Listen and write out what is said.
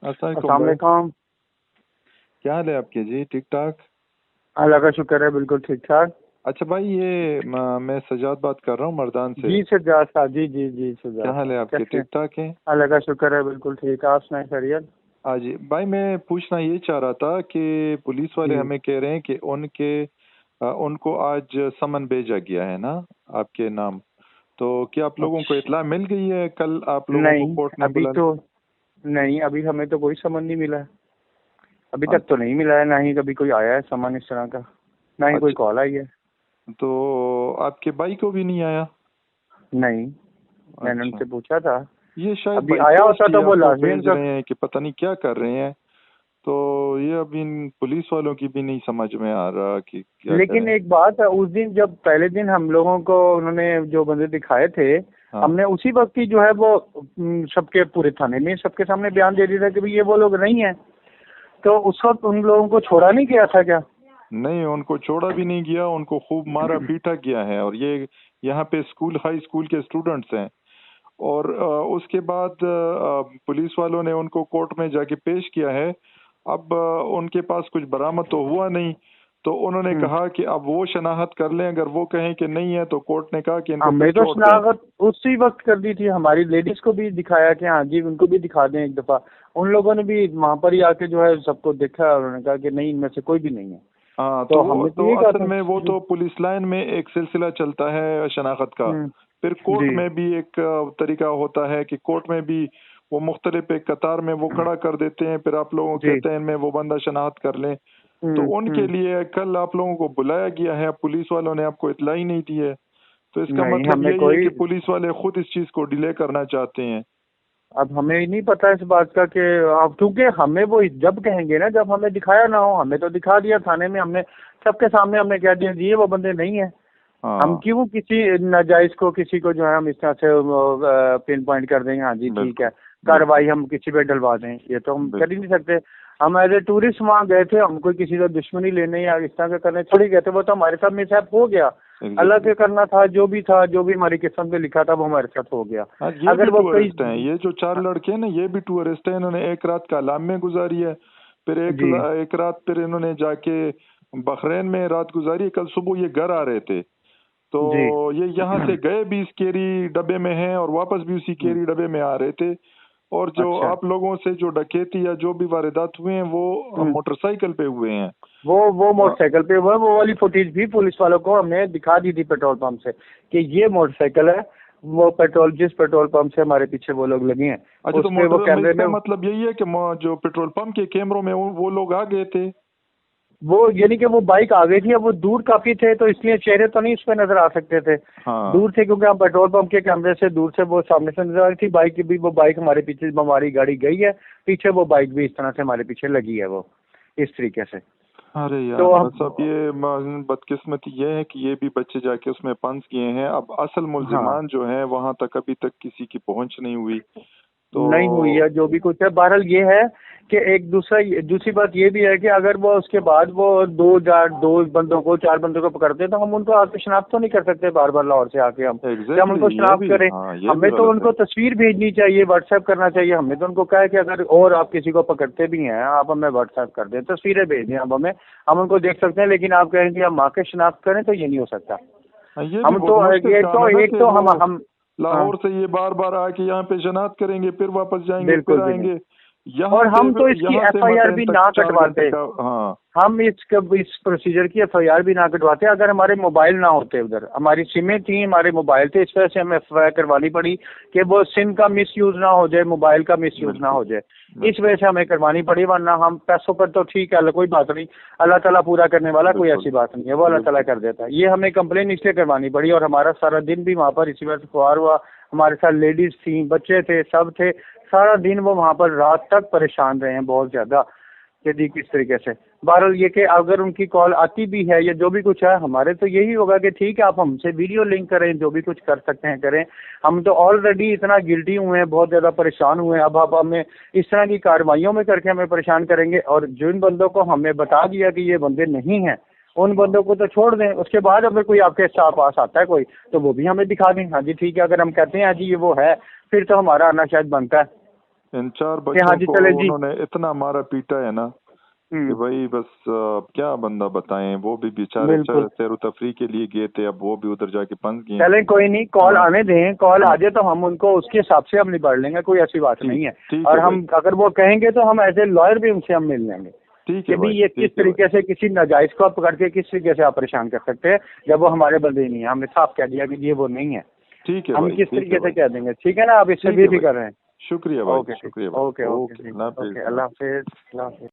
अस्सलाम वालेकुम। क्या हाल है आपके जी? ठीक ठाक? अल्लाह का शुक्र है, बिल्कुल ठीक ठाक। अच्छा भाई, ये मैं सजाद बात कर रहा हूँ मर्दान से। जी सजाद साहब, जी सजाद। क्या हाल है आपके? ठीक ठाक है? अल्लाह का शुक्र है, बिल्कुल ठीक। आप सुनाए खैरियत? हाँ जी भाई, मैं पूछना ये चाह रहा था कि पुलिस वाले हमें कह रहे हैं कि उनको आज समन भेजा गया है ना आपके नाम। तो क्या आप लोगों को इत्ला मिल गई है? कल आप लोगों को कोर्ट ने अभी बुला? तो नहीं, अभी हमें तो कोई समन नहीं मिला है। अभी तक तो नहीं मिला है, ना ही कभी कोई आया है समन इस तरह का, ना ही कोई कॉल आई है। तो आपके भाई को भी नहीं आया? नहीं, मैंने उनसे पूछा था। ये शायद अभी आया होता तो वो लाजमी भेज रहे हैं कि पता नहीं क्या कर रहे हैं। तो ये अभी इन पुलिस वालों की भी नहीं समझ में आ रहा कि क्या लेकिन करें। एक बात है, उस दिन जब पहले दिन हम लोगों को उन्होंने जो बंदे दिखाए थे, हमने उसी वक्त ही जो है वो सबके पूरे थाने में सबके सामने बयान दे दिया था कि भाई ये वो लोग नहीं है। तो उस वक्त उन लोगों को छोड़ा नहीं गया था क्या? नहीं, उनको छोड़ा भी नहीं गया, उनको खूब मारा पीटा गया है। और ये यहाँ पे हाई स्कूल के स्टूडेंट्स हैं। और उसके बाद पुलिस वालों ने उनको कोर्ट में जाके पेश किया है। अब उनके पास कुछ बरामद तो हुआ नहीं, तो उन्होंने कहा कि अब वो शनाख्त कर लें। अगर वो कहें कि नहीं है तो कोर्ट ने कहा कि इनको हमने तो शनाख्त उसी वक्त कर दी थी। हमारी लेडीज को भी दिखाया कि हाँ जी उनको भी दिखा दें एक दफा। उन लोगों ने भी वहाँ पर ही आके जो है सबको देखा और उन्होंने कहा कि नहीं, इनमें से कोई भी नहीं है। हाँ, तो असल में वो तो पुलिस लाइन में एक सिलसिला चलता है शनाख्त का। फिर कोर्ट में भी एक तरीका होता है कि कोर्ट में भी वो मुख्तलिफ एक कतार में वो खड़ा कर देते हैं। फिर आप लोगों कहते हैं इनमें वो बंदा शनाख्त कर लें। तो उनके लिए कल आप लोगों को बुलाया गया है, पुलिस वालों ने आपको इत्ला ही नहीं दी है। तो इसका मतलब यही है कि पुलिस वाले खुद इस चीज को डिले करना चाहते हैं। अब हमें नहीं पता इस बात का कि अब क्योंकि हमें वो जब कहेंगे ना, जब हमें दिखाया ना हो। हमें तो दिखा दिया थाने में, हमने सबके सामने हमने कह दिया जी वो बंदे नहीं है। हम क्यों किसी नाजायज को किसी को जो है हम इस तरह से पिन पॉइंट कर देंगे हाँ जी ठीक है, कार्रवाई हम किसी पे डलवा दें? ये तो हम कर ही नहीं सकते। हम एज ए टूरिस्ट वहाँ गए थे, हम कोई किसी का दुश्मनी लेने या इस तरह का करने थोड़ी गए थे। वो तो हमारे साथ मिसहैप हो गया, अल्लाह के करना था। जो भी हमारी किस्मत में लिखा था वो हमारे साथ हो गया। अगर वो टूरिस्ट हैं, ये जो 4 लड़के हैं ना, ये भी टूरिस्ट हैं। इन्होंने एक रात कालाम में गुजारी है, फिर एक रात फिर इन्होंने जाके बहरीन में रात गुजारी। कल सुबह ये घर आ रहे थे, तो ये यहाँ से गए भी इस केरी डब्बे में हैं और वापस भी उसी केरी डब्बे में आ रहे थे। और जो आप लोगों से जो डकैती या जो भी वारदात हुए हैं वो मोटरसाइकिल पे हुए हैं। वो मोटरसाइकिल पे हुआ। वो वाली फुटेज भी पुलिस वालों को हमने दिखा दी थी पेट्रोल पंप से कि ये मोटरसाइकिल है। वो जिस पेट्रोल पंप से हमारे पीछे वो लोग लगे हैं। अच्छा, तो वो कैमरे में मतलब यही है कि जो पेट्रोल पंप के कैमरों में वो लोग आ गए थे। वो यानी कि वो बाइक आ गई थी। अब वो दूर काफी थे तो इसलिए चेहरे तो नहीं उस पर नजर आ सकते थे। दूर थे क्योंकि हम पेट्रोल पंप के कैमरे से दूर से वो सामने से नजर आ रही थी। बाइक भी, वो बाइक हमारे पीछे हमारी गाड़ी गई है पीछे, वो बाइक भी इस तरह से हमारे पीछे लगी है, वो इस तरीके से। अरे यार, तो अब ये बदकिस्मती ये है कि ये भी बच्चे जाके उसमें पंस किए हैं। अब असल मुल्जिमान जो है वहां तक अभी तक किसी की पहुंच नहीं हुई। तो नहीं हुई है जो भी कुछ है। बहरहाल ये है कि एक दूसरी बात ये भी है कि अगर वो उसके बाद वो 4 बंदों को पकड़ते तो हम उनको आके शनाख्त तो नहीं कर सकते बार बार लाहौर से आके। हम उनको शनाख्त करें। हमें तो उनको तस्वीर भेजनी चाहिए, व्हाट्सएप करना चाहिए। हमने तो उनको कहा है कि अगर और आप किसी को पकड़ते भी हैं आप हमें व्हाट्सएप कर दें, तस्वीरें भेज दें आप हमें, हम उनको देख सकते हैं। लेकिन आप कहें कि हम आके शनाख्त करें तो ये नहीं हो सकता। हम तो एक तो हम लाहौर से ये बार बार आके यहाँ पे शनाख्त करेंगे, फिर वापस जाएंगे, फिर आएंगे। और हम तो इसकी FIR भी ना कटवाते। हम इस प्रोसीजर की FIR भी ना कटवाते अगर हमारे मोबाइल ना होते। उधर हमारी सिमें थी, हमारे मोबाइल थे, इस वजह से हमें FIR करवानी पड़ी कि वो सिम का मिसयूज ना हो जाए, मोबाइल का मिसयूज ना हो जाए। इस वजह से हमें करवानी पड़ी, वरना हम पैसों पर तो ठीक है, कोई बात नहीं, अल्लाह ताला पूरा करने वाला, कोई ऐसी बात नहीं है, वो अल्लाह ताला कर देता है। ये हमें कंप्लेन इसलिए करवानी पड़ी और हमारा सारा दिन भी वहाँ पर इसी वजह से खुआर हुआ। हमारे साथ लेडीज थी, बच्चे थे, सब थे। सारा दिन वो वहाँ पर रात तक परेशान रहे हैं बहुत ज्यादा यदि किस तरीके से। बहरहाल ये कि अगर उनकी कॉल आती भी है या जो भी कुछ है, हमारे तो यही होगा कि ठीक है आप हमसे वीडियो लिंक करें, जो भी कुछ कर सकते हैं करें। हम तो ऑलरेडी इतना गिल्टी हुए हैं, बहुत ज्यादा परेशान हुए हैं। अब आप हमें इस तरह की कार्रवाइयों में करके हमें परेशान करेंगे। और जिन बंदों को हमने बता दिया कि ये बंदे नहीं हैं, उन बंदों को तो छोड़ दें। उसके बाद अगर कोई आपके पास आता है कोई, तो वो भी हमें दिखा दें हाँ जी ठीक है। अगर हम कहते हैं हाँ जी ये वो है, फिर तो हमारा आना शायद बनता है। इन 4 बच्चों को उन्होंने इतना मारा पीटा है ना कि भाई बस क्या बंदा बताएं, वो भी बेचारे सैर तफरी के लिए गए थे, अब वो भी उधर जाके फंस गए। चले कोई नहीं, कॉल आने दें, कॉल आ जाए तो हम उनको उसके हिसाब से हम निपट लेंगे, कोई ऐसी बात नहीं है। और हम अगर वो कहेंगे तो हम एज ए लॉयर भी उनसे हम मिल लेंगे कि भी ये किस तरीके से किसी नाजायज को पकड़ के किस तरीके से आप परेशान कर सकते हैं जब वो हमारे बंदे नहीं है। हमने साफ कह दिया कि ये वो नहीं है, ठीक है, हम किस तरीके से कह देंगे। ठीक है ना, आप इससे भी कर रहे हैं। शुक्रिया भाई, शुक्रिया। ओके, अल्लाह हाफिज।